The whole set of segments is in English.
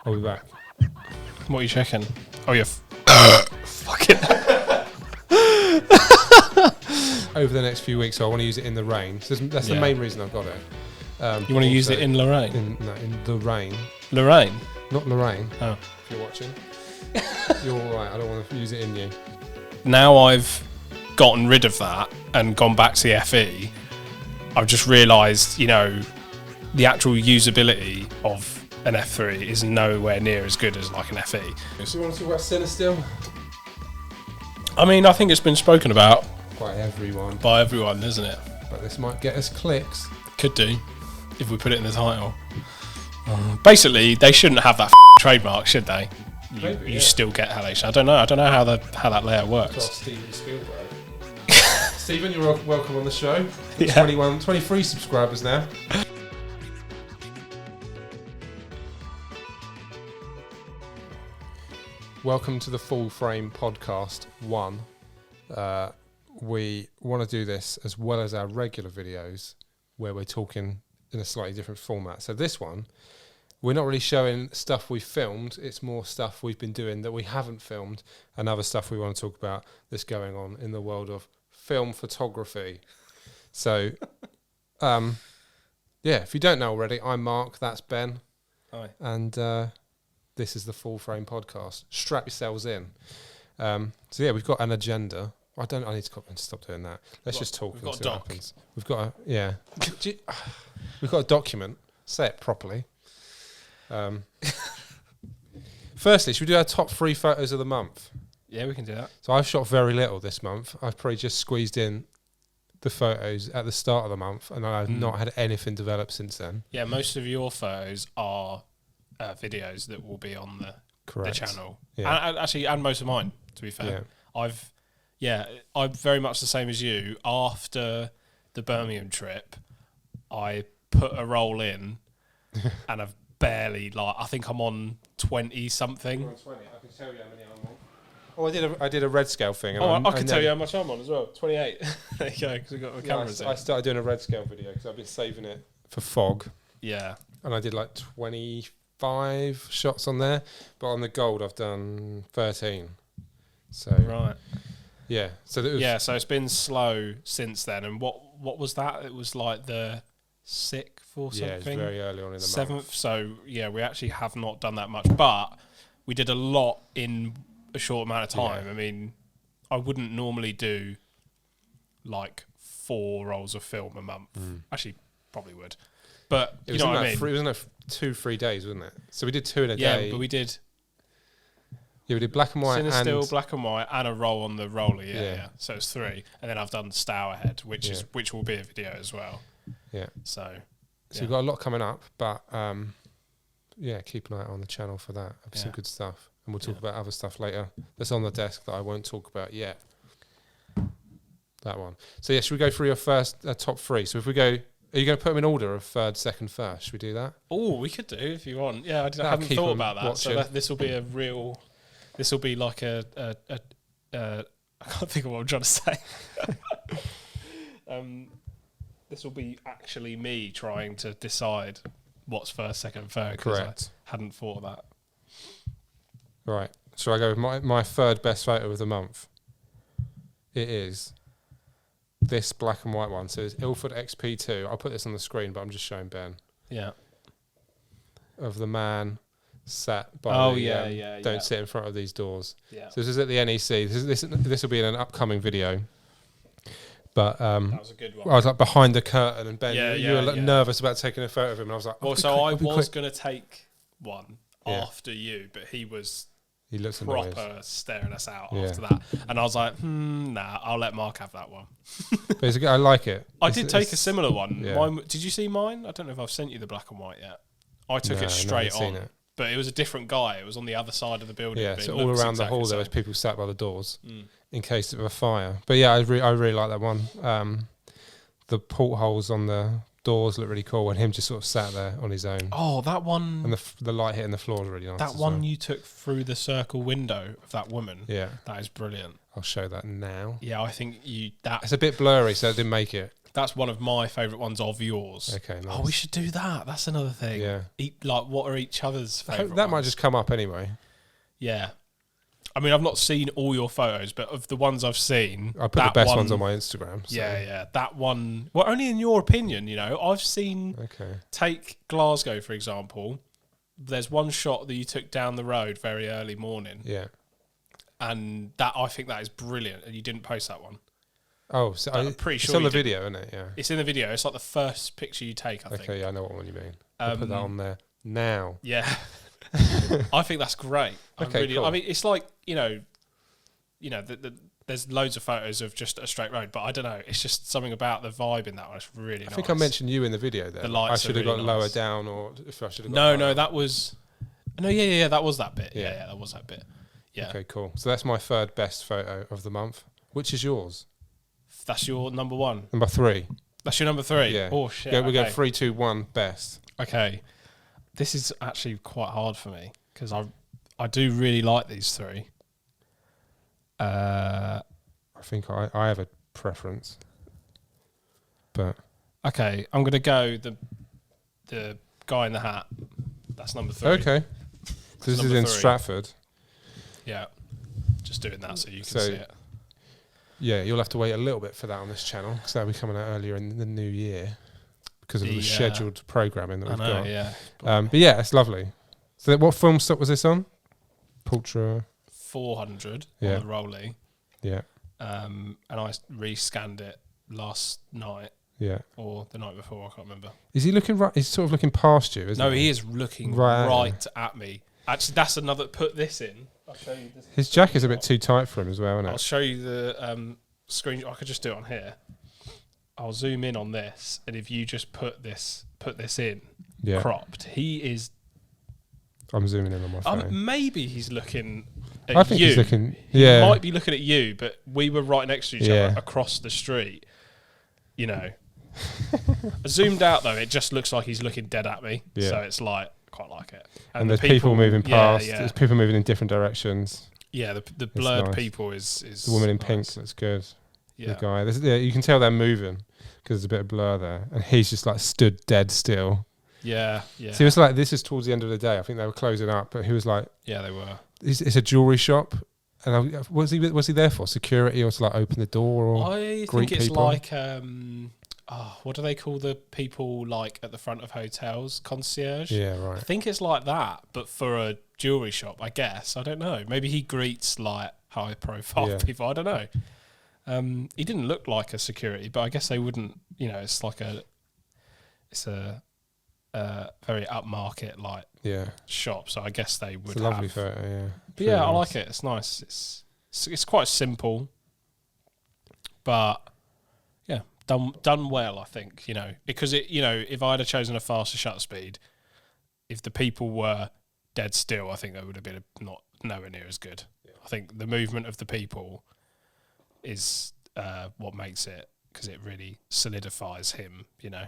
I'll be back. What are you checking? Oh, you're fucking. Over the next few weeks, so I want to use it in the rain. So that's the main reason I've got it. You want to use it in Lorraine? In the rain. Lorraine? Not Lorraine. Oh. If you're watching. You're alright, I don't want to use it in you. Now I've gotten rid of that and gone back to the FE, I've just realised, the actual usability of an F3 is nowhere near as good as like an FE. So you want to talk about Cinestill? I mean, I think it's been spoken about By everyone. by everyone, isn't it? But this might get us clicks. Could do, if we put it in the title. Basically, they shouldn't have that trademark, should they? Maybe, You still get halation. I don't know how that layer works. Ask Steven Spielberg. Steven, you're welcome on the show. Yeah. 23 subscribers now. Welcome to the Full Frame Podcast 1. We want to do this as well as our regular videos where we're talking in a slightly different format. So this one, we're not really showing stuff we've filmed. It's more stuff we've been doing that we haven't filmed and other stuff we want to talk about that's going on in the world of film photography. So, if you don't know already, I'm Mark, that's Ben. Hi. And this is the Full Frame Podcast. Strap yourselves in. We've got an agenda. I need to stop doing that. Let's just talk. We've got and a see what doc. happens. We've got we've got a document. Say it properly. Firstly, should we do our top 3 photos of the month? Yeah, we can do that. So I've shot very little this month. I've probably just squeezed in the photos at the start of the month, and I've not had anything develop since then. Yeah, most of your photos are videos that will be on the channel. Yeah. And most of mine, to be fair. Yeah. I'm very much the same as you. After the Birmingham trip, I put a roll in, and I've barely, I think I'm on 20 something. I'm on 20. I can tell you how many I'm on. Oh, I did a red scale thing. And I can tell you how much I'm on as well. 28. There you go, because we've got the cameras in. I started doing a red scale video because I've been saving it for fog. Yeah. And I did 25 shots on there, but on the gold I've done 13. So right. Yeah. So so it's been slow since then. And what was that? It was like the 6th or something. Yeah, it's very early on in the 7th. month. So yeah, we actually have not done that much, but we did a lot in a short amount of time. Yeah. I mean, I wouldn't normally do 4 rolls of film a month. Actually, probably would. But you know what I mean? It was in 2-3 days, wasn't it? So we did 2 in a day. Yeah, but we did. Yeah, we did black and white Cinestill, and black and white, and a roll on the roller. Yeah. So it's 3, and then I've done Stour Head, which will be a video as well. Yeah. So we've got a lot coming up, but keep an eye out on the channel for that. Some good stuff. And we'll talk about other stuff later that's on the desk that I won't talk about yet. That one. So should we go through your first top 3? So if we go, are you going to put them in order of 3rd, 2nd, 1st? Should we do that? Oh, we could do if you want. Yeah, I haven't thought about that. Watching. So this will be a real. This will be like a I can't think of what I'm trying to say. This will be actually me trying to decide what's 1st, 2nd, 3rd. Correct. I hadn't thought of that. Right. Shall I go with my 3rd best photo of the month? It is this black and white one. So it's Ilford XP2. I'll put this on the screen, but I'm just showing Ben. Yeah. Of the man sat by don't sit in front of these doors. Yeah. So this is at the NEC. This will be in an upcoming video. But that was a good one. I was behind the curtain, and Ben, you were nervous about taking a photo of him, and I was like, well, so I was going to take one after you, but he looks proper annoyed. Staring us out after that, and I was like, nah, I'll let Mark have that one. But it's good. I like it. I did take a similar one. Yeah. Mine, did you see mine? I don't know if I've sent you the black and white yet. I took it straight on, but it was a different guy. It was on the other side of the building. Yeah, so all around the hall there was people sat by the doors in case of a fire. But yeah, I really like that one. The portholes on the doors look really cool, and him just sort of sat there on his own. Oh, that one. And the light hitting the floor is really nice. That one you took through the circle window of that woman. Yeah. That is brilliant. I'll show that now. Yeah, I think it's a bit blurry, so it didn't make it. That's one of my favourite ones of yours. Okay, nice. Oh, we should do that. That's another thing. Yeah. Like, what are each other's favourite That ones? might just come up anyway. Yeah. I mean, I've not seen all your photos, but of the ones I've seen... I put the best ones on my Instagram. So. Yeah. That one... Well, only in your opinion, you know. I've seen... Okay. Take Glasgow, for example. There's one shot that you took down the road very early morning. Yeah. And that I think that is brilliant, and you didn't post that one. Oh, so I'm pretty sure it's on the did. video, isn't it? Yeah. It's in the video. It's like the first picture you take, I think. Okay, yeah, I know what one you mean. I'll put that on there now. Yeah. I think that's great. Cool. I mean, it's like, you know, there's loads of photos of just a straight road, but I don't know. It's just something about the vibe in that one. It's really nice. I think I mentioned you in the video there. The lights I should have really got lower nice. down, or if I should have got No, that was... No, yeah, that was that bit. Yeah, that was that bit. Yeah. Okay, cool. So that's my third best photo of the month. Which is yours? That's your number one. Number 3. That's your number 3? Yeah. Oh, shit. Yeah, we go okay. 3, 2, 1, best. Okay. This is actually quite hard for me because I do really like these 3. I think I have a preference. But okay, I'm going to go the guy in the hat. That's number 3. okay. So this is in 3. Stratford. Yeah. Just doing that so you can So- see it. Yeah, you'll have to wait a little bit for that on this channel because that'll be coming out earlier in the new year because of the scheduled programming that we've got. Yeah. But yeah, it's lovely. So what film stock was this on? Pultra. 400 Yeah. on the Rolly. Yeah, And I re-scanned it last night yeah. or the night before. I can't remember. Is he looking right? He's sort of looking past you, isn't No, he? he is looking Right right at me. Actually, that's another... Put this in. I'll show you this. His jacket's a bit too tight for him as well, I'll isn't show you the screen. I could just do it on here. I'll zoom in on this, and if you just put this in Yeah. cropped, he is. I'm zooming in on my phone. Maybe he's looking at I think you. he's looking... He Yeah. might be looking at you, but we were right next to each Yeah. other across the street. You know, zoomed out though, it just looks like he's looking dead at me. Yeah. So it's like quite like it. And there's people moving past. Yeah, There's people moving in different directions. yeah. The blurred nice. people is The woman in nice. pink looks good. Yeah. The guy. Yeah, you can tell they're moving because there's a bit of blur there. And he's just like stood dead still. Yeah. So it's like, this is towards the end of the day. I think they were closing up, but he was like, Yeah, they were. it's a jewellery shop. And was he there for? Security or to like open the door? Or I greet think it's people? like what do they call the people like at the front of hotels? Concierge? Yeah, I right. think it's like that, but for a jewellery shop, I guess. I don't know. Maybe he greets like high profile Yeah. people. I don't know. He didn't look like a security, but I guess they wouldn't, you know, it's a very upmarket like Yeah. shop, so I guess they would It's a lovely have. photo, yeah. But yeah, I like it. It's nice. It's quite simple, but yeah, done well. I think, you know, because if I had chosen a faster shutter speed, if the people were dead still, I think that would have been not nowhere near as good. Yeah. I think the movement of the people is what makes it, because it really solidifies him, you know,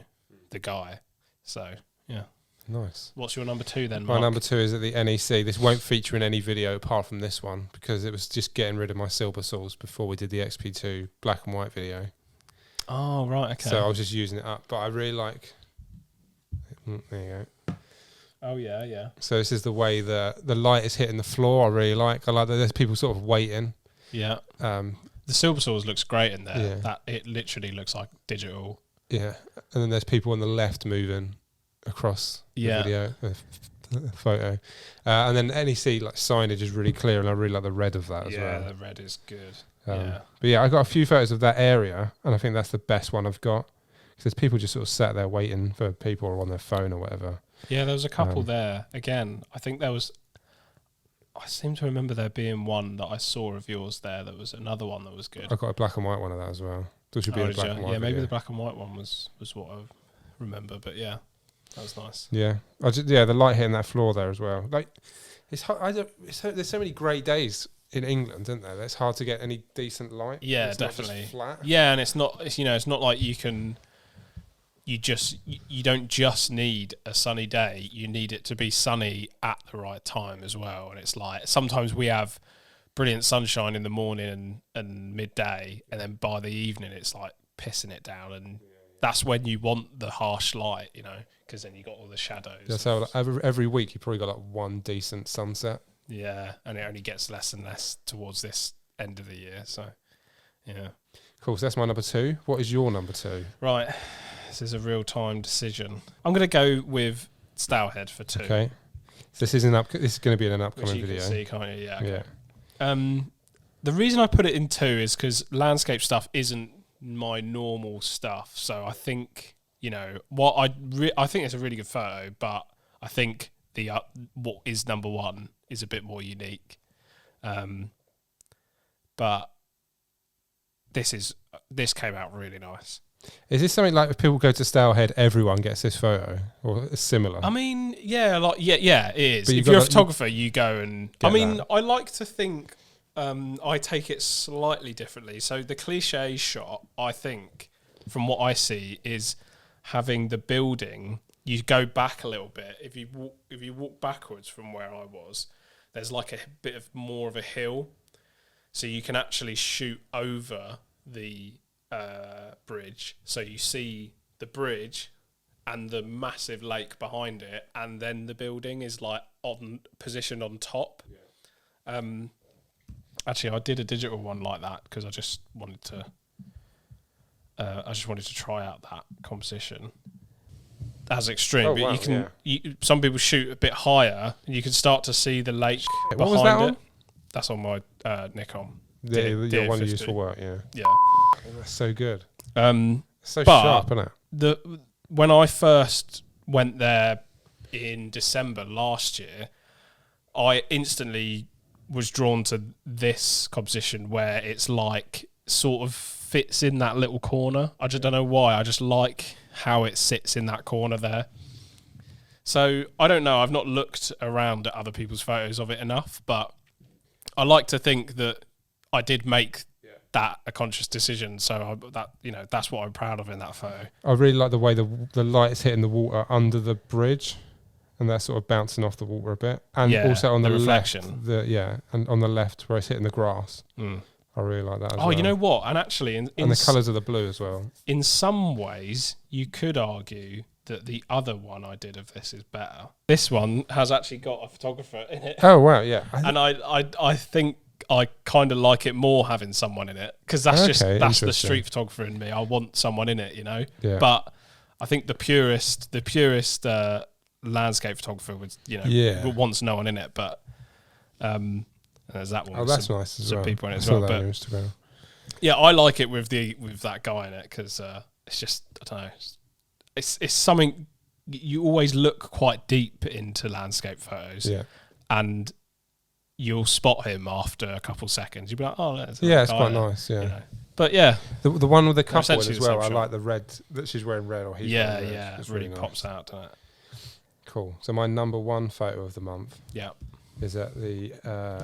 the guy. So yeah. Nice. What's your number 2 then, My Mark? number 2 is at the NEC. This won't feature in any video apart from this one because it was just getting rid of my silver saws before we did the XP2 black and white video. Oh, right, okay. So I was just using it up. But I really like... There you go. Oh, yeah. So this is the way the light is hitting the floor. I really like. I like that there's people sort of waiting. Yeah. The silver saws looks great in there. Yeah. That it literally looks like digital. Yeah. And then there's people on the left moving across the video, the photo. And then NEC like signage is really clear, and I really like the red of that as well. Yeah, the red is good. But yeah, I got a few photos of that area, and I think that's the best one I've got. Because there's people just sort of sat there waiting for people or on their phone or whatever. Yeah, there was a couple there. Again, I think there was... I seem to remember there being one that I saw of yours there. There was another one that was good. I got a black and white one of that as well. There should be a Did black you? and white Yeah, maybe video. the black and white one was what I remember. But yeah, that was nice. Yeah, the light hitting that floor there as well. Like, it's hard, there's so many grey days in England, isn't there? That it's hard to get any decent light. Yeah, it's not just definitely. flat. Yeah, and it's not like you can. You don't just need a sunny day. You need it to be sunny at the right time as well. And it's like sometimes we have brilliant sunshine in the morning and midday, and then by the evening it's like pissing it down, and that's when you want the harsh light, you know, because then you got all the shadows. Yeah, so like every week you probably got like one decent sunset. Yeah, and it only gets less and less towards this end of the year. So, yeah. Cool. So that's my number 2. What is your number 2? Right. This is a real-time decision. I'm going to go with Stowhead for 2. Okay. So this is this is going to be in an upcoming which you video. Can see, can't you? Yeah. Okay. Yeah. The reason I put it in 2 is because landscape stuff isn't my normal stuff. So I think, you know, what I think it's a really good photo, but I think the what is number 1 is a bit more unique. But this came out really nice. Is this something like if people go to Stowhead, everyone gets this photo, or similar? I mean, yeah, like yeah, it is. But If you're a photographer, you go and. I mean, I like to think I take it slightly differently. So the cliche shot, I think, from what I see, is having the building. You go back a little bit. If you walk backwards from where I was, there's like a bit of more of a hill, so you can actually shoot over the bridge. So you see the bridge and the massive lake behind it, and then the building is like positioned on top. Yeah. Actually, I did a digital one like that because I just wanted to. Try out that composition. As extreme, but wow, some people shoot a bit higher, and you can start to see the lake behind what was that on? it. That's on my Nikon. Yeah, your one you use for work. Yeah. Yeah. Oh, that's so good. So sharp, isn't it? When I first went there in December last year, I instantly was drawn to this composition where it's like sort of fits in that little corner. I just don't know why. I just like how it sits in that corner there. So I don't know. I've not looked around at other people's photos of it enough, but I like to think that I did make that a conscious decision. So that's what I'm proud of in that photo. I really like the way the light is hitting the water under the bridge, and they're sort of bouncing off the water a bit, and also on the reflection. Left, and on the left where it's hitting the grass. I really like that as well. You know what? And actually, and the colours of the blue as well. In some ways, you could argue that the other one I did of this is better. This one has actually got a photographer in it. Oh, wow, yeah. And I think I kind of like it more having someone in it, because that's the street photographer in me. I want someone in it, you know? Yeah. But I think the purest landscape photographer would wants no one in it, but... there's that one. Oh, that's nice as well. People in it as well. But yeah, I like it with that guy in it because it's just, I don't know. It's something you always look quite deep into landscape photos, and you'll spot him after a couple seconds. You'll be like, oh, that's it's quite nice. Yeah, you know? But yeah, the one with the couple as well. I like the red that she's wearing red, or he's wearing red. Yeah, it really pops out, doesn't it? Cool. So my number 1 photo of the month. Yeah. Is at the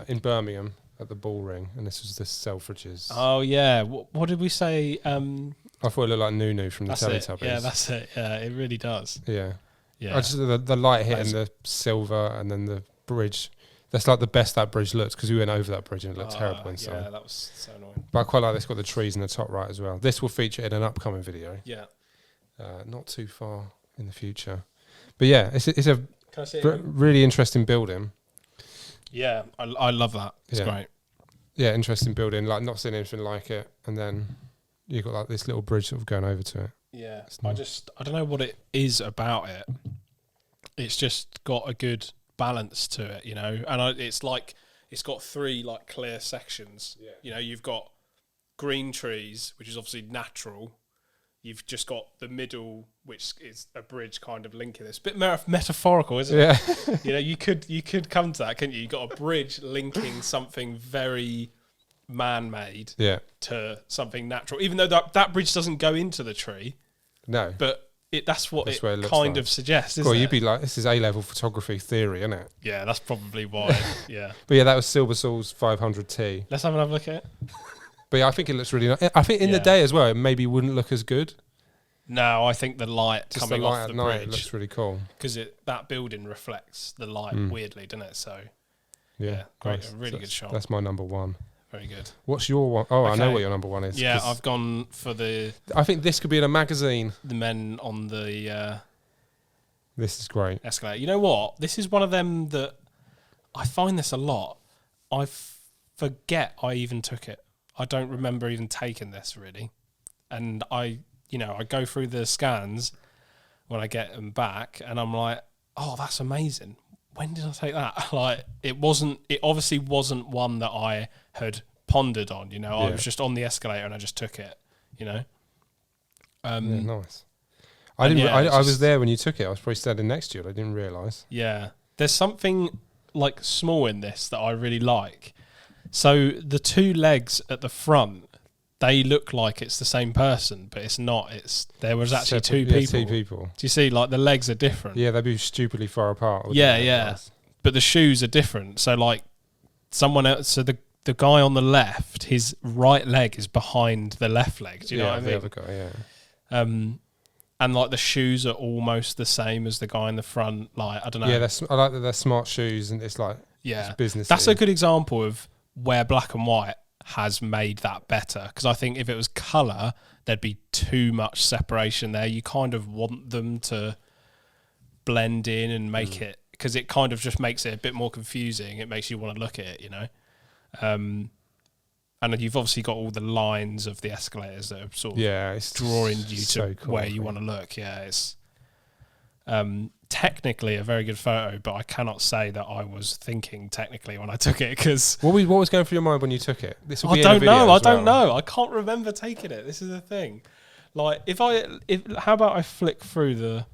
in Birmingham at the Bull Ring, and this was the Selfridges. Oh yeah, what did we say? I thought it looked like Nunu from the Teletubbies. Yeah, that's it. Yeah, it really does. Yeah. I just the light hitting the silver, and then the bridge. That's like the best that bridge looks, because we went over that bridge and it looked terrible inside. Yeah, that was so annoying. But I quite like this. Got the trees in the top right as well. This will feature in an upcoming video. Yeah. Not too far in the future, but yeah, it's a really interesting building. Yeah, I love that. It's great. Yeah, interesting building. Like, not seen anything like it. And then you've got like this little bridge sort of going over to it. Yeah, I don't know what it is about it. It's just got a good balance to it, you know. And it's like it's got 3 like clear sections. Yeah. You know, you've got green trees, which is obviously natural. You've just got the middle, which is a bridge kind of linking this. A bit metaphorical, isn't it? Yeah. You know, you could come to that, couldn't you? You've got a bridge linking something very man-made to something natural. Even though that bridge doesn't go into the tree. No. But that's what it kind of suggests, isn't it? You'd be like, this is A-level photography theory, isn't it? Yeah, that's probably why, yeah. But yeah, that was Silversoul's 500T. Let's have another look at it. But yeah, I think it looks really nice. I think in the day as well, it maybe wouldn't look as good. No, I think the light coming off the bridge, it looks really cool. Because that building reflects the light weirdly, doesn't it? So, yeah, great, a really good shot. That's my number 1. Very good. What's your one? Oh, I know Okay. what your number one is. Yeah, I've gone for I think this could be in a magazine. the men on the This is great. escalator. You know what? This is one of them that I find this a lot. I forget I even took it. I don't remember even taking this really. And I go through the scans when I get them back and I'm like, oh, that's amazing. When did I take that? Like, it obviously wasn't one that I had pondered on, I was just on the escalator and I just took it, Yeah, nice. I was there when you took it. I was probably standing next to you. I didn't realise. Yeah. There's something like small in this that I really like. So the two legs at the front, they look like it's the same person, but it's not. There was actually two people. Do you see? Like the legs are different. Yeah, they'd be stupidly far apart. Yeah. But the shoes are different. So like someone else. So the guy on the left, his right leg is behind the left leg. Do you know what I mean? The other guy. Yeah. And like the shoes are almost the same as the guy in the front. Like I don't know. Yeah, I like that they're smart shoes, and it's like it's business. That's a good example of where black and white has made that better, because I think if it was colour, there'd be too much separation there. You kind of want them to blend in and make it, because it kind of just makes it a bit more confusing. It makes you want to look at it, and you've obviously got all the lines of the escalators that are sort of it's drawing you so to cool, where you want to look. Yeah, it's technically a very good photo, but I cannot say that I was thinking technically when I took it, because what was going through your mind when you took it? This will be I don't know. I don't know. I can't remember taking it. This is the thing. Like how about I flick through the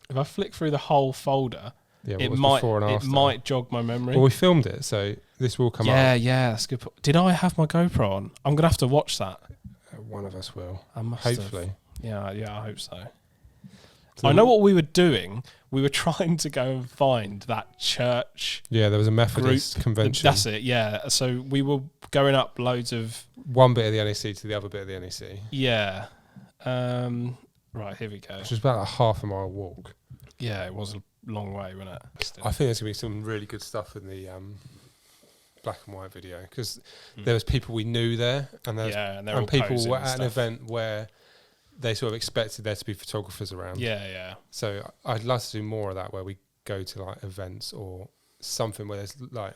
whole folder? Yeah, it might jog my memory. Well, we filmed it, so this will come up. Yeah, that's good. Did I have my GoPro on? I'm gonna have to watch that. One of us will. I must hopefully. Have. Yeah, I hope so. I know what we were doing. We were trying to go and find that church. Yeah, there was a Methodist convention. That's it, yeah. So we were going up loads of... one bit of the NEC to the other bit of the NEC. Yeah. Right, here we go. Which was about a half a mile walk. Yeah, it was a long way, wasn't it? Still. I think there's going to be some really good stuff in the black and white video, because there was people we knew there, and people were at an event where they sort of expected there to be photographers around. Yeah. So I'd love to do more of that, where we go to like events or something where there's like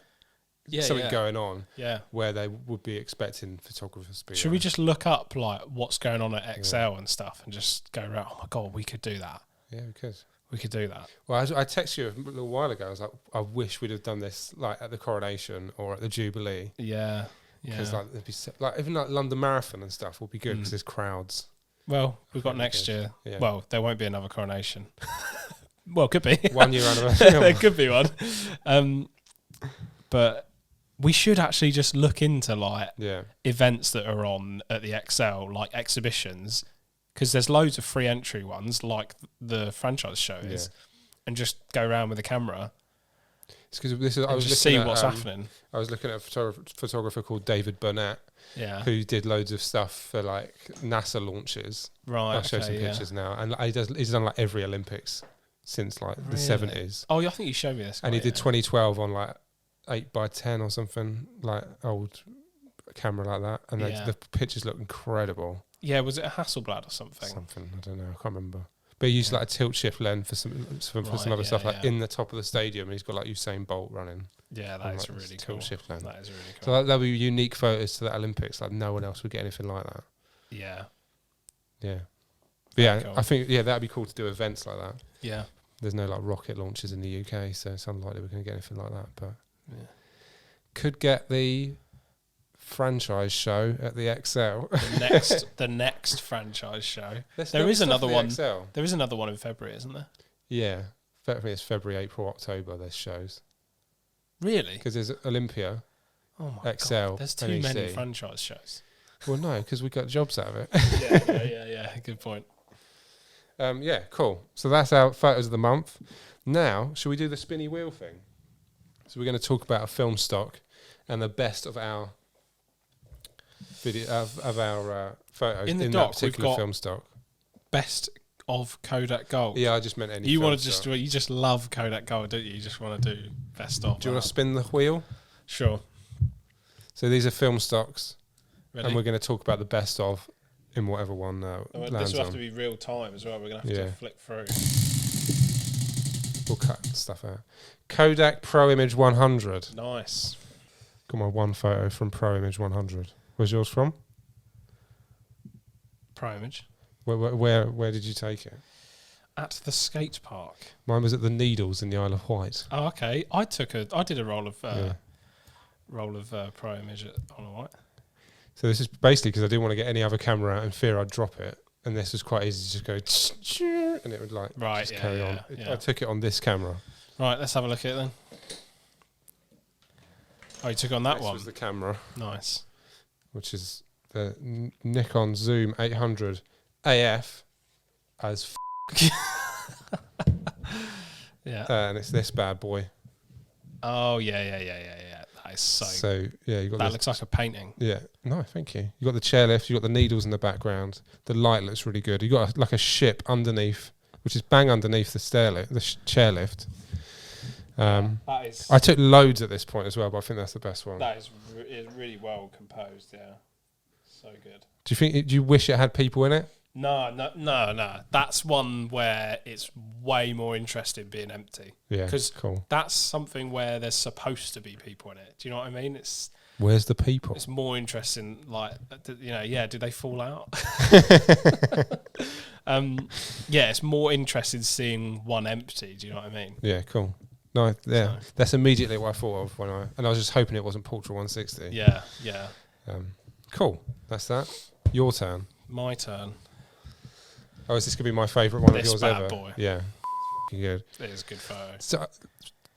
something going on. Yeah. Where they would be expecting photographers to be. Should we just look up like what's going on at XL and stuff, and just go around? Oh my god, we could do that. Yeah, we could. We could do that. Well, I texted you a little while ago. I was like, I wish we'd have done this like at the coronation or at the Jubilee. Yeah. Because like there'd be even like London Marathon and stuff will be good, because there's crowds. Well, we've got next year. Yeah. Well, there won't be another coronation. Well, could be 1 year anniversary. There could be one. But we should actually just look into like events that are on at the XL, like exhibitions, because there's loads of free entry ones, like the franchise show is, and just go around with a camera. It's because I was just see what's happening. I was looking at a photographer called David Burnett, who did loads of stuff for like NASA launches. Right, I'll show some pictures now, and he's done like every Olympics since like the 70s. Oh, I think you showed me this. And he did 2012 on like 8x10 or something, like old camera like that, and the pictures look incredible. Yeah, was it a Hasselblad or something? Something, I don't know, I can't remember. But he used like a tilt shift lens for some other stuff, like in the top of the stadium, and he's got like Usain Bolt running. Yeah, that is really cool. Tilt shift lens. That is really cool. So that'll be unique photos to the Olympics. Like no one else would get anything like that. Yeah. Yeah. But yeah, cool. I think that'd be cool to do events like that. Yeah. There's no like rocket launches in the UK, so it's unlikely we're going to get anything like that. But could get the franchise show at the XL. The next franchise show. There is another one. There is another one in February, isn't there? Yeah, I think it's February, April, October. There's shows. Really? Because there's Olympia. Oh my XL, god! There's too many franchise shows. Well, no, because we got jobs out of it. Yeah. Good point. Yeah, cool. So that's our photos of the month. Now, should we do the spinny wheel thing? So we're going to talk about a film stock and the best of our video of our photos in that particular film stock. Best of Kodak Gold. Yeah, I just meant any. You want to you just love Kodak Gold, don't you? You just want to do best of. Do you want to spin the wheel? Sure. So these are film stocks, Ready? and we're going to talk about the best of in whatever one lands this will have on. to be real time as well. We're going to have to flick through. We'll cut stuff out. Kodak Pro Image 100. Nice. Got my one photo from Pro Image 100. Where's yours from? Pro Image. Where did you take it? At the skate park. Mine was at the Needles in the Isle of Wight. Oh, okay. I did a roll of Pro Image on a White. So this is basically because I didn't want to get any other camera out in fear I'd drop it, and this was quite easy to just go and it would just carry on. I took it on this camera. Right, let's have a look at it then. Oh, you took it on that one. This was the camera. Nice. Which is the Nikon Zoom 800 AF as yeah. And it's this bad boy. Oh yeah. That is so yeah. You got that looks like a painting. Yeah. No, thank you. You got the chairlift. You got the needles in the background. The light looks really good. You got like a ship underneath, which is bang underneath the chairlift. That is. I took loads at this point as well, but I think that's the best one. That is really well composed. Yeah, so good. Do you wish it had people in it? No. That's one where it's way more interesting being empty. Yeah, because cool. That's something where there's supposed to be people in it. Do you know what I mean? Where's the people? It's more interesting. Like, did they fall out? It's more interesting seeing one empty. Do you know what I mean? Yeah, cool. No, yeah, that's immediately what I thought of and I was just hoping it wasn't Portra 160. Yeah. Cool. That's that. Your turn. My turn. Oh, is this going to be my favourite one of yours bad ever? Boy. Yeah. Good. It is a good photo. So,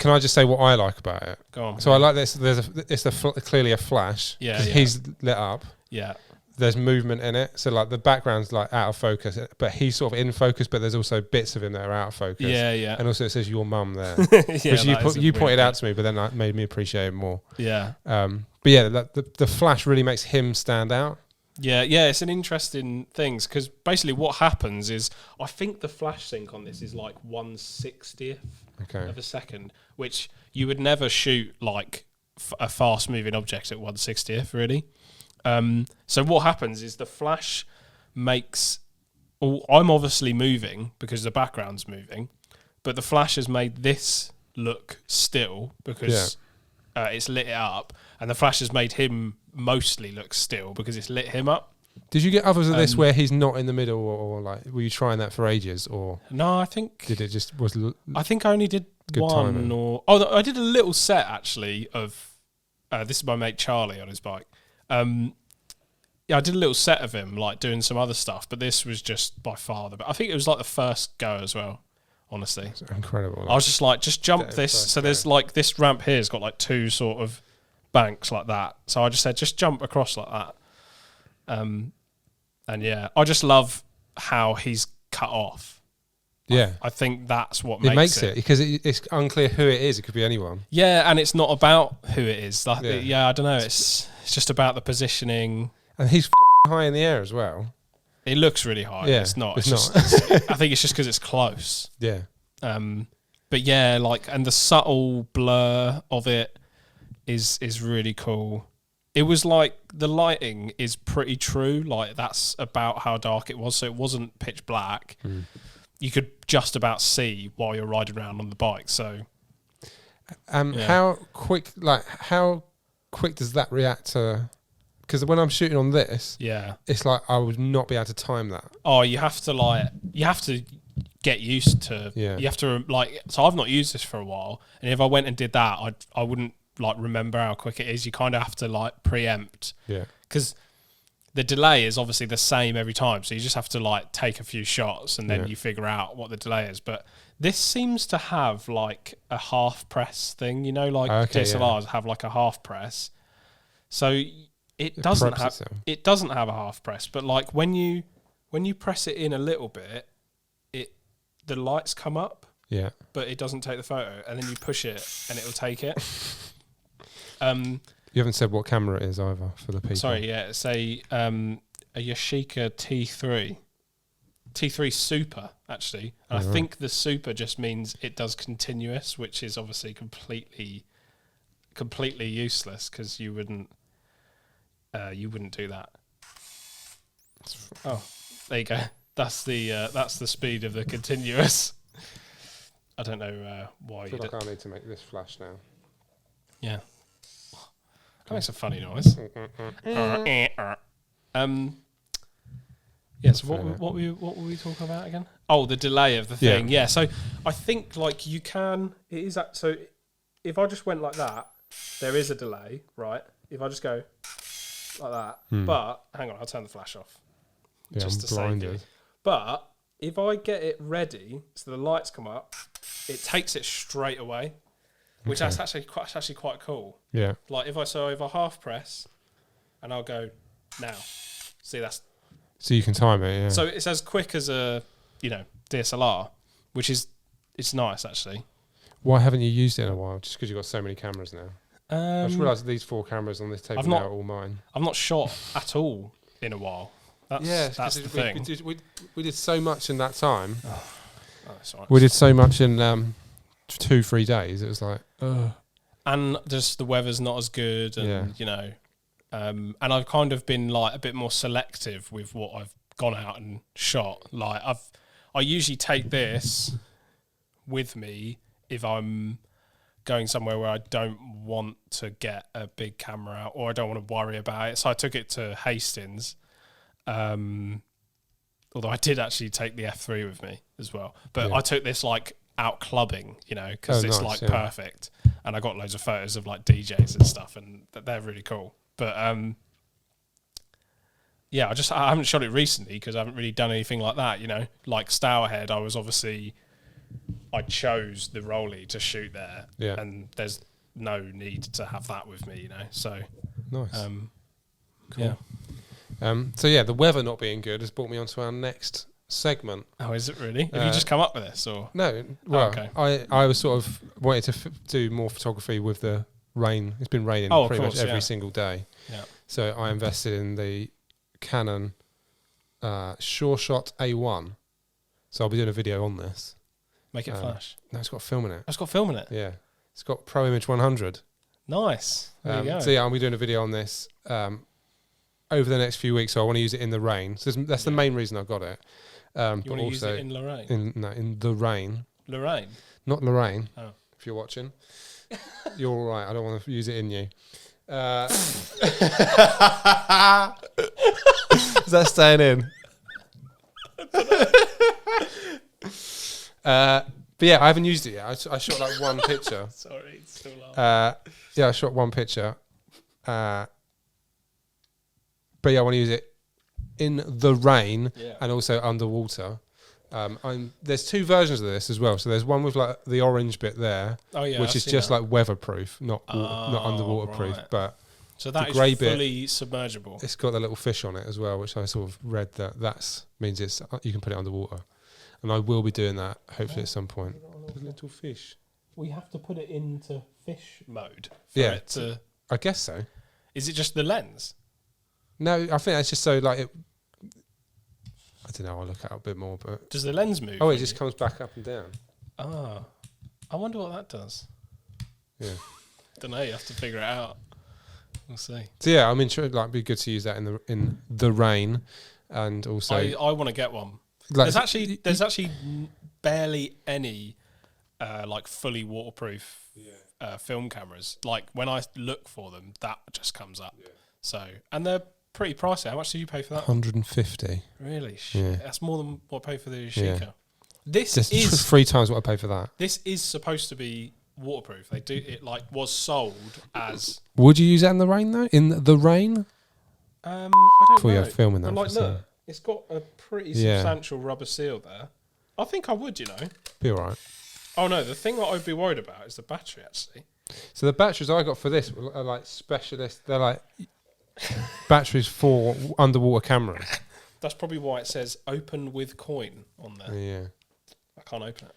can I just say what I like about it? Go on. So I like this. It's clearly a flash. Yeah. Because he's lit up. Yeah. There's movement in it. So like the background's like out of focus, but he's sort of in focus, but there's also bits of him that are out of focus. Yeah. And also it says your mum there. Yeah, which you pointed out to me, but then that made me appreciate it more. Yeah. But yeah, the flash really makes him stand out. Yeah, it's an interesting thing because basically what happens is I think the flash sync on this is like 1/60th of a second, which you would never shoot like a fast moving object at 1/60th really. So what happens is the flash makes. I'm obviously moving because the background's moving, but the flash has made this look still because it's lit it up, and the flash has made him mostly look still because it's lit him up. Did you get others of this where he's not in the middle, or like were you trying that for ages, or no? I think did it just was? I think I only did good one timing. I did a little set actually of. This is my mate Charlie on his bike. Yeah, I did a little set of him like doing some other stuff, but this was just by far I think it was like the first go as well. Honestly, it's incredible. I was just like, just jump this. So there's like this ramp here's got like two sort of banks like that. So I just said, just jump across like that. And yeah, I just love how he's cut off. Yeah, I think that's what makes it because it's unclear who it is. It could be anyone. Yeah, and it's not about who it is. Like, I don't know. It's just about the positioning. And he's high in the air as well. It looks really high. Yeah, it's not. It's just, I think it's just because it's close. Yeah. But yeah, like, and the subtle blur of it is really cool. It was like the lighting is pretty true. Like that's about how dark it was. So it wasn't pitch black. You could just about see while you're riding around on the bike. So, how quick does that react to? Because when I'm shooting on this, it's like I would not be able to time that. Oh, you have to get used to. Yeah. You have to So I've not used this for a while, and if I went and did that, I wouldn't like remember how quick it is. You kind of have to like preempt. Yeah. Because the delay is obviously the same every time, so you just have to like take a few shots and then you figure out what the delay is. But this seems to have like a half press thing, like DSLRs have like a half press. So it doesn't have a half press, but like when you press it in a little bit, the lights come up. Yeah. But it doesn't take the photo, and then you push it and it'll take it. You haven't said what camera it is either for the people. Sorry, yeah, it's a Yashica T3. T3 Super, actually. And I think the Super just means it does continuous, which is obviously completely useless because you wouldn't. you wouldn't do that. Oh, there you go. That's the speed of the continuous. I don't know why I you feel did. like I need to make this flash now. Yeah, that makes a funny noise. Yeah. So what were we talking about again? Oh, the delay of the thing. Yeah. So I think like you can. It is that. So if I just went like that, there is a delay, right? If I just go like that, but hang on, I'll turn the flash off. Yeah, just I'm to blinded. save you. But if I get it ready, so the lights come up, it takes it straight away, which that's actually quite cool. Yeah. Like if I half press, and I'll go now. See, that's So you can time it. Yeah. so it's as quick as a DSLR, which is it's nice actually. Why haven't you used it in a while? Just because you've got so many cameras now. I just realised these 4 cameras on this table now are all mine. I've not shot at all in a while. That's the thing. We did so much in that time. Oh, that's all right. We did so much in 2-3 days. It was like, and just the weather's not as good, and and I've kind of been like a bit more selective with what I've gone out and shot. Like I usually take this with me if I'm going somewhere where I don't want to get a big camera out or I don't want to worry about it. So I took it to Hastings. Although I did actually take the F3 with me as well, but I took this like out clubbing, because it's nice, like perfect, and I got loads of photos of like DJs and stuff, and they're really cool. But I haven't shot it recently because I haven't really done anything like that. Like Stourhead, I chose the Rolly to shoot there, and there's no need to have that with me, So nice, cool. Yeah. The weather not being good has brought me onto our next segment. Oh, is it really? Have you just come up with this, or no? Well, okay. I was sort of wanted to do more photography with the rain. It's been raining pretty much every single day. Yeah. So I invested in the Canon Sure Shot A1. So I'll be doing a video on this. Make it flash. No, it's got film in it. It's got film in it. Yeah, it's got Pro Image 100. Nice. There you go. So I'll be doing a video on this over the next few weeks. So I want to use it in the rain. So that's the main reason I got it. You want to use it in Lorraine? In the rain. Lorraine? Not Lorraine. Oh. If you're watching. You're all right. I don't want to use it in you. Is that staying in? But yeah, I haven't used it yet. I shot like one picture. Sorry, it's still laughing. I shot one picture. But yeah, I want to use it in the rain and also underwater. There's 2 versions of this as well. So there's one with like the orange bit there, which is just like weatherproof, not underwater proof. But so that the is grey fully bit, submergible. It's got the little fish on it as well, which I sort of read that means you can put it underwater. And I will be doing that hopefully at some point. A little fish. We have to put it into fish mode. I guess so. Is it just the lens? No, I think that's just so like it. I don't know. I'll look at it a bit more, but does the lens move? Oh, it just comes back up and down. Ah, I wonder what that does. Yeah, don't know. You have to figure it out. We'll see. So yeah, I mean, sure, like, be good to use that in the rain, and also I want to get one. Like, there's actually barely any like fully waterproof film cameras. Like when I look for them, that just comes up. Yeah. So and they're pretty pricey. How much did you pay for that? 150. Really? Yeah. That's more than what I paid for the Yashica. Yeah. This is 3 times what I paid for that. This is supposed to be waterproof. They do it like was sold as. Would you use that in the rain though? In the rain? I don't know. Before you have film in that. Like, look, it's got a pretty substantial rubber seal there. I think I would, Be alright. Oh no, the thing that I'd be worried about is the battery actually. So the batteries I got for this are like specialist. They're like batteries for underwater cameras. That's probably why it says "open with coin" on there. Yeah, I can't open it.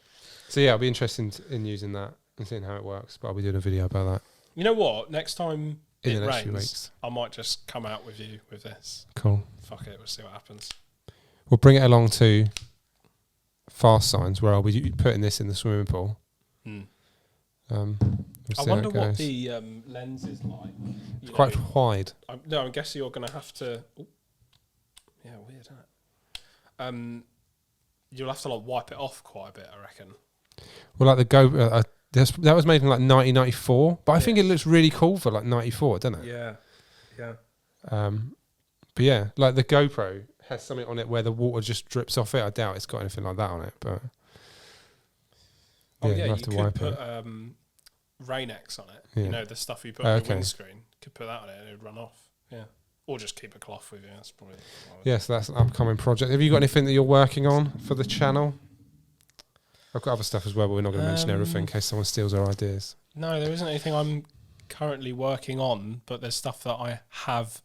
So yeah, I'll be interested in using that and seeing how it works. But I'll be doing a video about that. You know what? Next time in it the next few rains, weeks, I might just come out with you with this. Cool. Fuck it, we'll see what happens. We'll bring it along to Fast Signs, where I'll be putting this in the swimming pool. We'll I see how wonder it what goes. the lens is like. It's quite wide. I'm guessing you're going to have to. Ooh, yeah, weird, isn't it? You'll have to like wipe it off quite a bit, I reckon. Well, like the that was made in like 1994, but I think it looks really cool for like 94, doesn't it? Yeah, yeah. But yeah, like the GoPro has something on it where the water just drips off it. I doubt it's got anything like that on it, but Yeah, you'll have you to could wipe put it. Rain-X on it. Yeah. You know, the stuff you put on the Okay. windscreen. You could put that on it and it would run off. Yeah. Or just keep a cloth with you. That's probably. Yeah, so that's an upcoming project. Have you got anything that you're working on for the channel? I've got other stuff as well, but we're not going to mention everything in case someone steals our ideas. No, there isn't anything I'm currently working on, but there's stuff that I have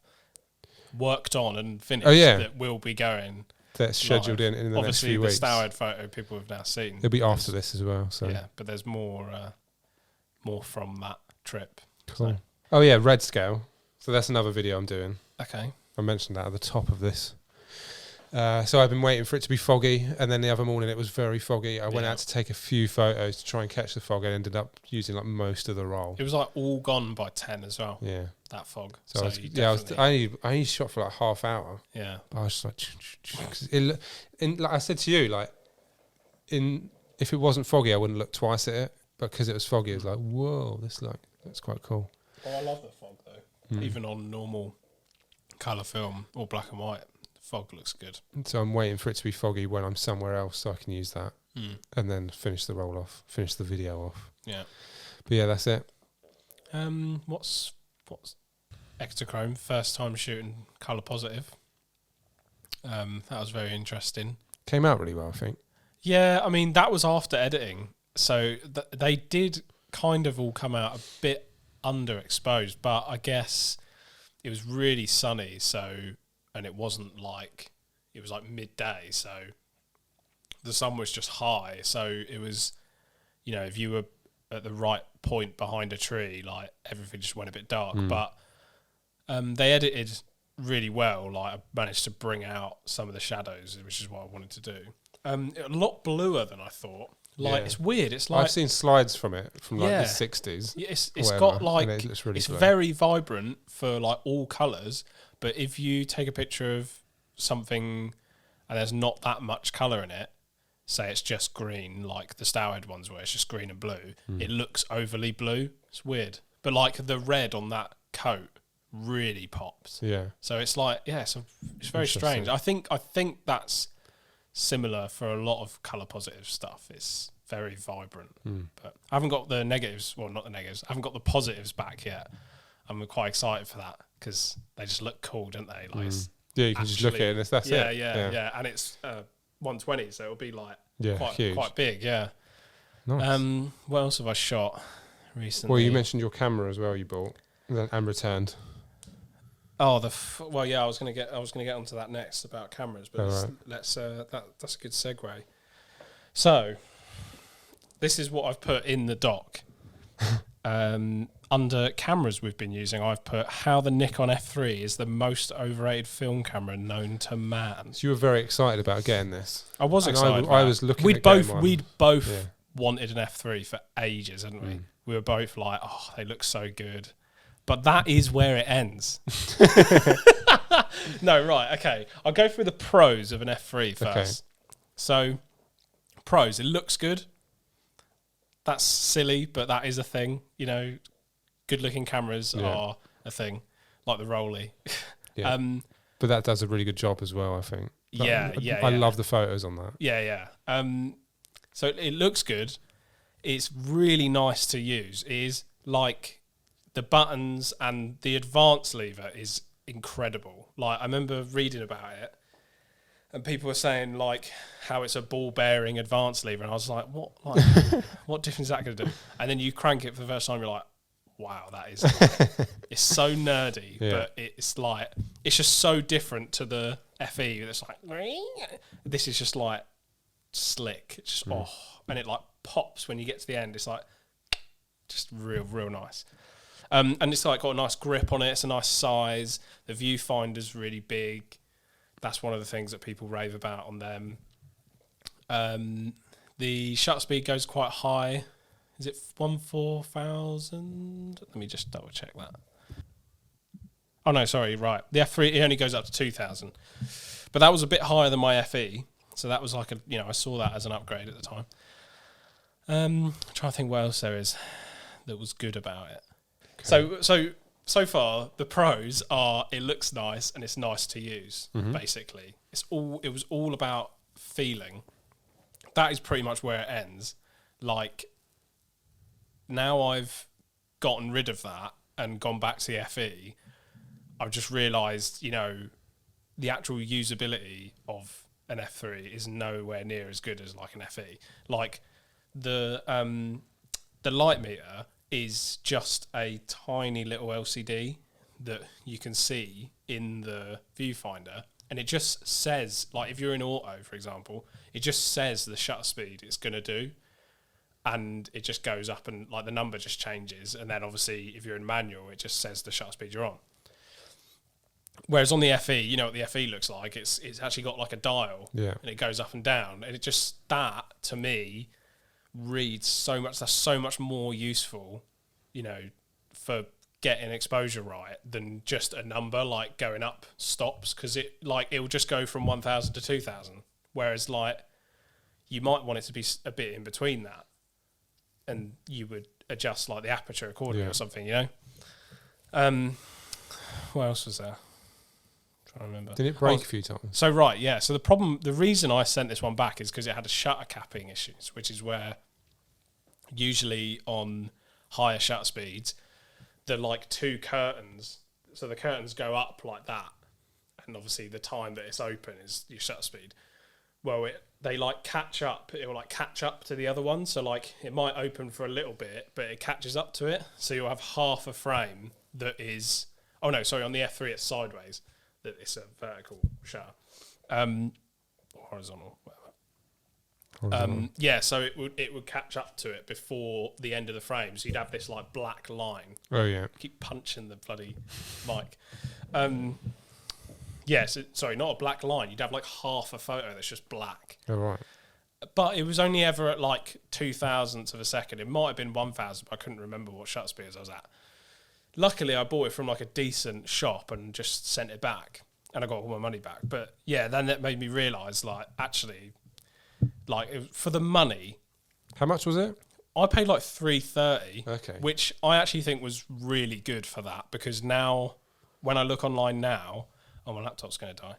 worked on and finished that will be going. That's scheduled in the next few weeks. Obviously, the Stowhead photo people have now seen. It'll be after this as well. So yeah, but there's more from that trip. Cool. So. Oh yeah, red scale. So that's another video I'm doing. Okay. I mentioned that at the top of this. So I've been waiting for it to be foggy, and then the other morning it was very foggy. I went out to take a few photos to try and catch the fog, and ended up using like most of the roll. It was like all gone by 10 as well. Yeah, that fog. So I only shot for like half hour. Yeah, but I was just like, like I said to you, like if it wasn't foggy, I wouldn't look twice at it, but because it was foggy, it was like, whoa, that's quite cool. Oh, I love the fog though. Even on normal colour film or black and white. Fog looks good. So I'm waiting for it to be foggy when I'm somewhere else so I can use that and then finish the roll off, finish the video off. Yeah. But yeah, that's it. What's Ektachrome, first time shooting colour positive. That was very interesting. Came out really well, I think. Yeah, I mean, that was after editing. So they did kind of all come out a bit underexposed, but I guess it was really sunny, and it wasn't like, it was like midday, so the sun was just high, so it was, you know, if you were at the right point behind a tree, like everything just went a bit dark, but they edited really well. Like I managed to bring out some of the shadows, which is what I wanted to do. A lot bluer than I thought. Like it's weird. It's like I've seen slides from it from like the 60s. Yeah, it's got like it really it's very vibrant for like all colours. But if you take a picture of something and there's not that much colour in it, say it's just green, like the Stowhead ones where it's just green and blue, it looks overly blue. It's weird. But like the red on that coat really pops. Yeah. So it's like, it's very strange. I think that's similar for a lot of colour positive stuff. It's very vibrant. But I haven't got the negatives, well, not the negatives, I haven't got the positives back yet. I'm quite excited for that because they just look cool, don't they? Like you can just look at it and that's it. Yeah. And it's 120, so it'll be like quite big, yeah. Nice. What else have I shot recently? Well, you mentioned your camera as well you bought and returned. Oh, I was gonna get onto that next about cameras, but that's a good segue. So, this is what I've put in the doc. Under cameras we've been using, I've put how the Nikon F3 is the most overrated film camera known to man. So you were very excited about getting this. I was excited. I was looking. We'd both wanted an F3 for ages, hadn't we? We were both like, oh, they look so good. But that is where it ends. No, right, okay. I'll go through the pros of an F3 first. Okay. So, pros, it looks good. That's silly, but that is a thing. You know, good-looking cameras are a thing, like the Rolly. But that does a really good job as well, I think. I love the photos on that. Yeah. So it looks good. It's really nice to use. It is like the buttons and the advance lever is incredible. Like I remember reading about it and people were saying like how it's a ball bearing advance lever and I was like, what what difference is that going to do? And then you crank it for the first time, you're like, wow, that is it's so nerdy, but it's like it's just so different to the FE. It's like this is just like slick. It's just and it like pops when you get to the end. It's like just real nice. And it's like got a nice grip on it. It's a nice size. The viewfinder's really big. That's one of the things that people rave about on them. The shutter speed goes quite high. Is it 14,000? Let me just double check that. Oh no, sorry, right. The F3 it only goes up to 2,000, but that was a bit higher than my FE, so that was like I saw that as an upgrade at the time. I'm trying to think what else there is that was good about it. Okay. So far the pros are it looks nice and it's nice to use. Basically, it was all about feeling. That is pretty much where it ends. Like, now I've gotten rid of that and gone back to the FE, I've just realised, the actual usability of an F3 is nowhere near as good as like an FE. Like, the light meter is just a tiny little LCD that you can see in the viewfinder, and it just says, like, if you're in auto, for example, it just says the shutter speed it's going to do, and it just goes up and, like, the number just changes, and then obviously if you're in manual, it just says the shutter speed you're on. Whereas on the FE, you know what the FE looks like, it's actually got like a dial, and it goes up and down, and it just, that to me reads so much, that's so much more useful, for getting exposure right than just a number like going up stops, because it will just go from 1,000 to 2,000, whereas like you might want it to be a bit in between that, and you would adjust like the aperture accordingly or something. What else was there? I'm trying to remember. Did it break a few times? So the reason I sent this one back is because it had a shutter capping issues, which is where usually on higher shutter speeds, the like two curtains, so the curtains go up like that, and obviously the time that it's open is your shutter speed. Well, they like catch up. It will like catch up to the other one, so like it might open for a little bit, but it catches up to it. So you'll have half a frame that is. Oh no, sorry. On the F3, it's sideways. That it's a vertical shutter, horizontal. So it would catch up to it before the end of the frame, so you'd have this like black line. Oh yeah. Keep punching the bloody mic. Sorry, not a black line. You'd have like half a photo that's just black. Oh right. But it was only ever at like 2,000ths of a second. It might have been 1,000, but I couldn't remember what shutter speed I was at. Luckily, I bought it from like a decent shop and just sent it back, and I got all my money back. But yeah, then that made me realise, like, actually, like, for the money. How much was it? I paid like $330, okay, which I actually think was really good for that, because now, when I look online now, oh, my laptop's going to die.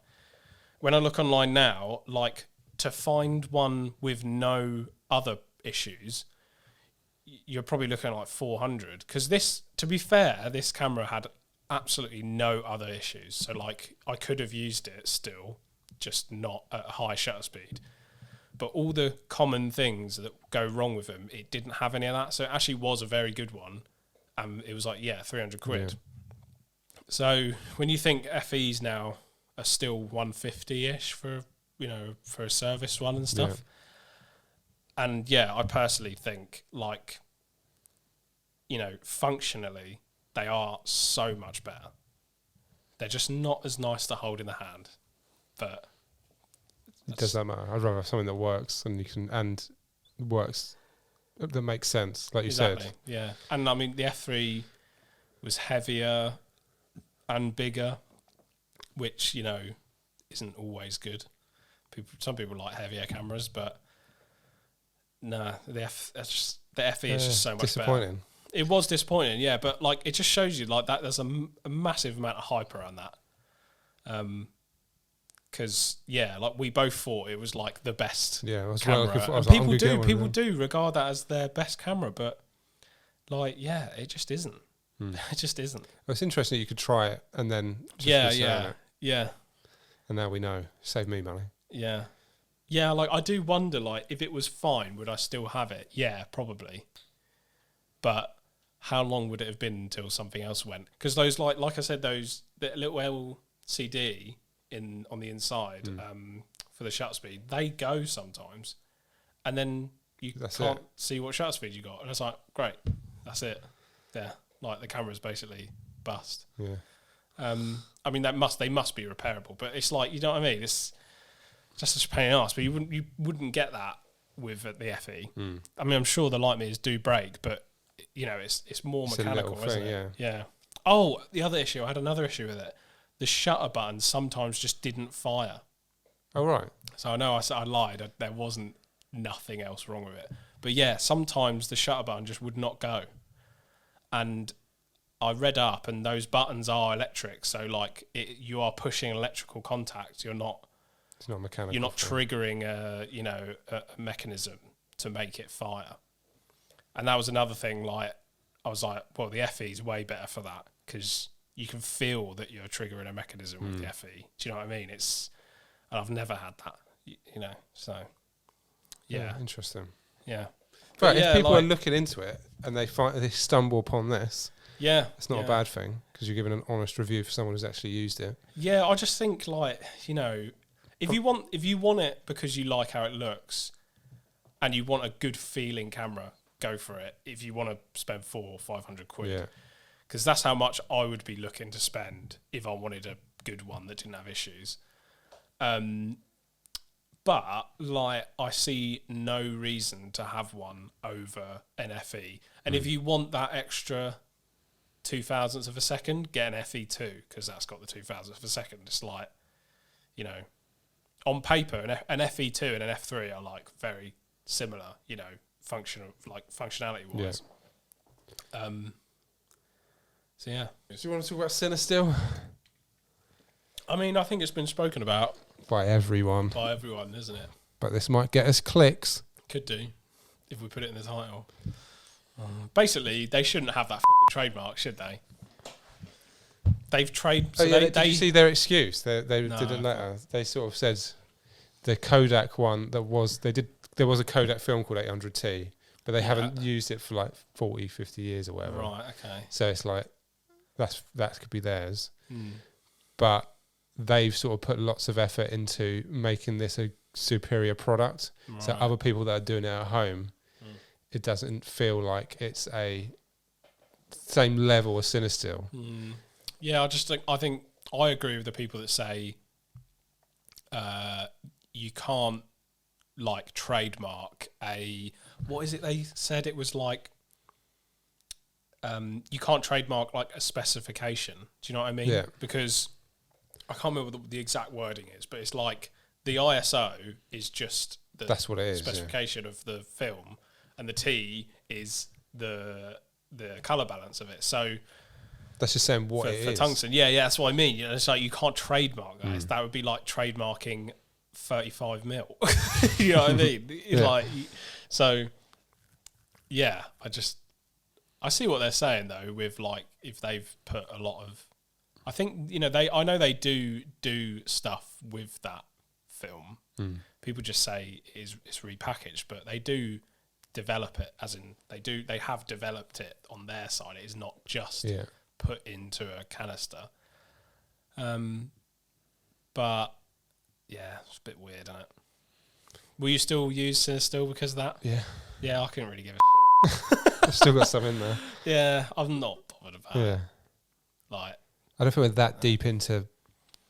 When I look online now, like, to find one with no other issues, you're probably looking at like 400, because this, to be fair, this camera had absolutely no other issues. So like I could have used it still, just not at a high shutter speed. But all the common things that go wrong with them, it didn't have any of that. So it actually was a very good one. And it was like, 300 quid. Yeah. So when you think FEs now are still 150-ish for, for a service one and stuff. Yeah. And I personally think, like, functionally, they are so much better. They're just not as nice to hold in the hand, but it does that matter. I'd rather have something that works and works that makes sense, like you said. Yeah. And I mean, the F3 was heavier and bigger, which isn't always good. Some people like heavier cameras, but. No, the FE is just so much disappointing. Better. It was disappointing, yeah, but like it just shows you like that there's a massive amount of hype around that. Because like we both thought it was like the best camera. People do regard that as their best camera, but like it just isn't. It just isn't. Well, it's interesting that you could try it and then yeah. And now we know. Save me money. Yeah. Yeah, like I do wonder, like if it was fine, would I still have it? Yeah, probably. But how long would it have been until something else went? Because those, like I said, those the little LCD on the inside for the shutter speed, they go sometimes, and then you can't see what shutter speed you got, and it's like, great, that's it. Yeah, like the camera's basically bust. Yeah. I mean, they must be repairable, but it's like, you know what I mean? It's just such a pain in the arse, but you wouldn't get that with the FE. I mean, I'm sure the light meters do break, but you know, it's more mechanical, isn't it? Yeah. Oh, the other issue. I had another issue with it. The shutter button sometimes just didn't fire. Oh, right. So I know I lied. There wasn't nothing else wrong with it. But yeah, sometimes the shutter button just would not go. And I read up, and those buttons are electric. So like, you are pushing electrical contact. You're not. It's not mechanical. You're not triggering a mechanism to make it fire. And that was another thing. Like, I was like, well, the FE is way better for that because you can feel that you're triggering a mechanism with the FE. Do you know what I mean? And I've never had that. You know, so yeah, interesting. Yeah. But if people are looking into it and they stumble upon this, it's not a bad thing because you're giving an honest review for someone who's actually used it. Yeah, I just think if you want it because you like how it looks and you want a good feeling camera, go for it. If you want to spend 400 or 500 quid, because that's how much I would be looking to spend if I wanted a good one that didn't have issues. But like, I see no reason to have one over an FE. And if you want that extra 0.002 of a second, get an FE2 because that's got the 0.002 of a second. It's like, on paper, an FE2 and an F3 are like very similar, functionality wise. Yeah. So yeah. Do you want to talk about Cinestill? I mean, I think it's been spoken about by everyone, isn't it? But this might get us clicks. Could do, if we put it in the title. Basically, they shouldn't have that trademark, should they? They've did you see their excuse? They didn't let us. They sort of said the Kodak one there was a Kodak film called 800T, but they haven't used it for like 40, 50 years or whatever. Right, okay. So it's like that could be theirs. But they've sort of put lots of effort into making this a superior product. Right. So other people that are doing it at home, it doesn't feel like it's a same level as Cinestill. Yeah, I think I agree with the people that say you can't like trademark what is it they said? It was like you can't trademark like a specification. Do you know what I mean? Yeah. Because I can't remember what the exact wording is, but it's like the ISO is just that's what it is, specification of the film, and the T is the color balance of it. So that's just saying what it for is. tungsten. Yeah, that's what I mean. It's like you can't trademark that. That would be like trademarking 35 mil. You know what I mean? Like, so yeah, I see what they're saying though. With like, if they've put a lot of, I think I know they do stuff with that film. People just say it's repackaged, but they do develop it. As in, they have developed it on their side. It is not just put into a canister. But yeah, it's a bit weird, isn't it? Will you still use Cinestill because of that? Yeah. Yeah, I couldn't really give a shit. I've still got some in there. Yeah, I'm not bothered about it. Like, I don't feel we're that deep into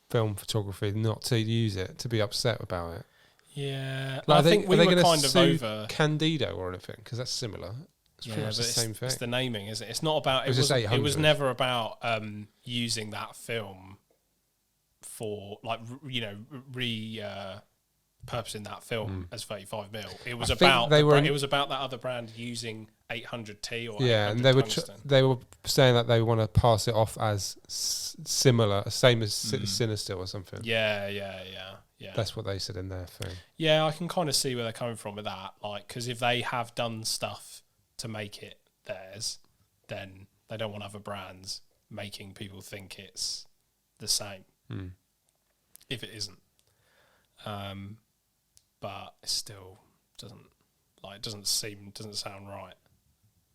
film photography not to use it, to be upset about it. Yeah. Like, I think we were kind of over Candido or anything, because that's similar. It's pretty much the same thing. It's the naming, isn't it? It's not about... It was never about using that film for, like, purposing that film as 35 mil. It was about that other brand using 800T or 800 and they tungsten. they were saying that they want to pass it off as similar, same as Cinestill or something. Yeah. That's what they said in their thing. Yeah, I can kind of see where they're coming from with that. Like, because if they have done stuff to make it theirs, then they don't want other brands making people think it's the same. If it isn't. But it still doesn't sound right.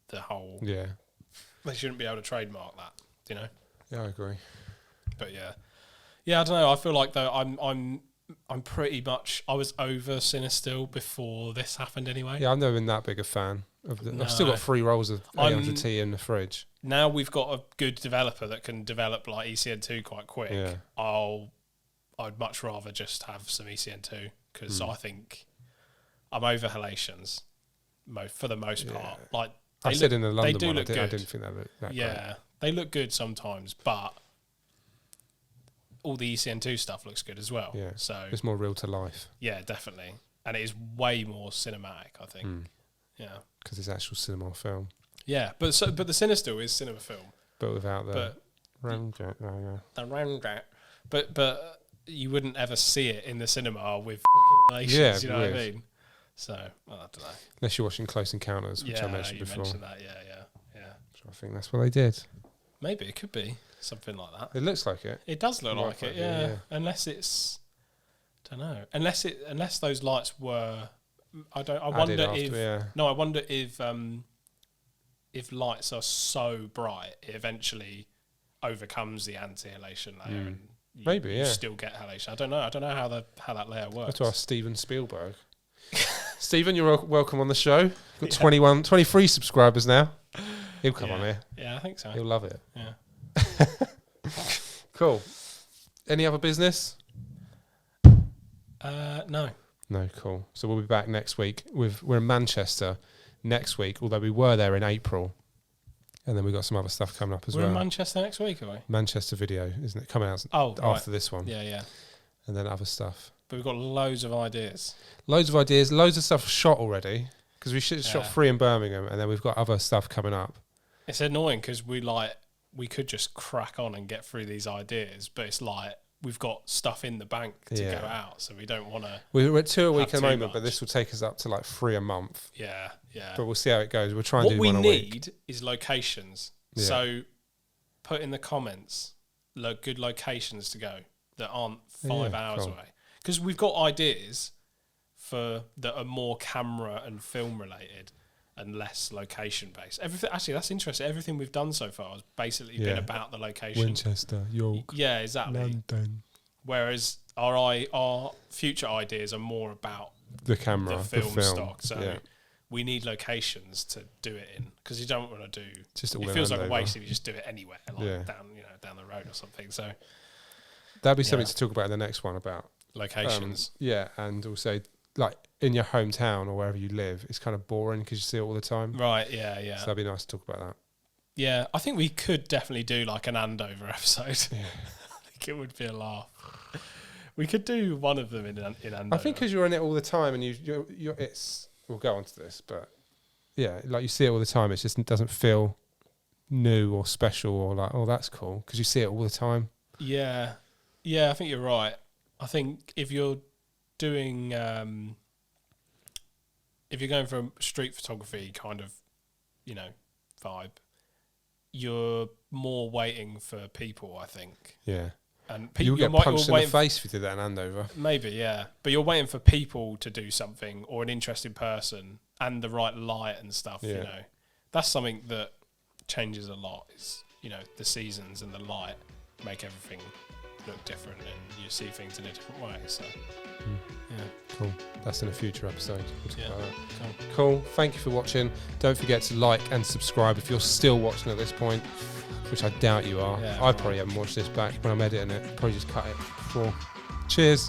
The whole they shouldn't be able to trademark that, you know. Yeah, I agree. But yeah, I don't know. I feel like though I'm pretty much I was over Cinestill before this happened anyway. Yeah, I've never been that big a fan of I've still got 3 rolls of 800T in the fridge. Now we've got a good developer that can develop like ECN2 quite quick. Yeah. I'd much rather just have some ECN2 because I think I'm over halations for the most part. Like I said in the London do one, look I good. didn't think that looked that Yeah, they look good sometimes, but all the ECN2 stuff looks good as well. Yeah, so it's more real to life. Yeah, definitely, and it is way more cinematic, I think. Yeah, because it's actual cinema film. Yeah, but the Cinestill is cinema film, but without the ramjet. The ramjet. But you wouldn't ever see it in the cinema with relations. Yeah, you know what I mean. So I don't know. Unless you're watching Close Encounters, which I mentioned before. Mentioned that. Yeah. So I think that's what they did. Maybe it could be something like that. It looks like it. It does look like it. Yeah. Unless it's, don't know. Unless those lights were. I wonder if lights are so bright, it eventually overcomes the anti-halation layer, and you still get halation. I don't know how that layer works. That's to ask Steven Spielberg. Stephen, you're welcome on the show. We've got 23 subscribers now. He'll come on here. Yeah, I think so. He'll love it. Yeah. Cool. Any other business? No. No, cool. So we'll be back next week. We're in Manchester next week, although we were there in April. And then we've got some other stuff coming up as well. We're in Manchester next week, are we? Manchester video, isn't it? Coming out after this one. Yeah. And then other stuff. But we've got loads of ideas. Loads of stuff shot already. Because we shot 3 in Birmingham, and then we've got other stuff coming up. It's annoying because we could just crack on and get through these ideas, but it's like we've got stuff in the bank to go out, so we don't want to. We're at 2 a week at the moment, but this will take us up to like 3 a month. Yeah. But we'll see how it goes. We'll try and do one a week. What we need is locations. Yeah. So put in the comments good locations to go that aren't 5 hours away. Because we've got ideas that are more camera and film related and less location based. Actually, that's interesting. Everything we've done so far has basically been about the location. Winchester, York, exactly. London. Whereas our future ideas are more about the camera, the film stock. So we need locations to do it in, because you don't want to do. It feels like a waste if you just do it anywhere, down the road or something. So that'd be something to talk about in the next one about locations. And also like in your hometown or wherever you live, it's kind of boring because you see it all the time. Right, yeah. So that'd be nice to talk about that. Yeah, I think we could definitely do like an Andover episode. Yeah. I think it would be a laugh. We could do one of them in Andover. I think because you're in it all the time and we'll go on to this, but yeah, like you see it all the time, it just doesn't feel new or special or like, oh, that's cool, because you see it all the time. Yeah, I think you're right. I think if you're doing, if you're going for a street photography kind of, vibe, you're more waiting for people, I think. Yeah. And you'll get punched in the face if you did that in Andover. Maybe, yeah. But you're waiting for people to do something, or an interesting person and the right light and stuff, That's something that changes a lot, is, the seasons and the light make everything look different and you see things in a different way. So, Cool. That's in a future episode. Cool. Thank you for watching. Don't forget to like and subscribe if you're still watching at this point, which I doubt you are. I probably haven't watched this back when I'm editing it. Probably just cut it before. Cheers.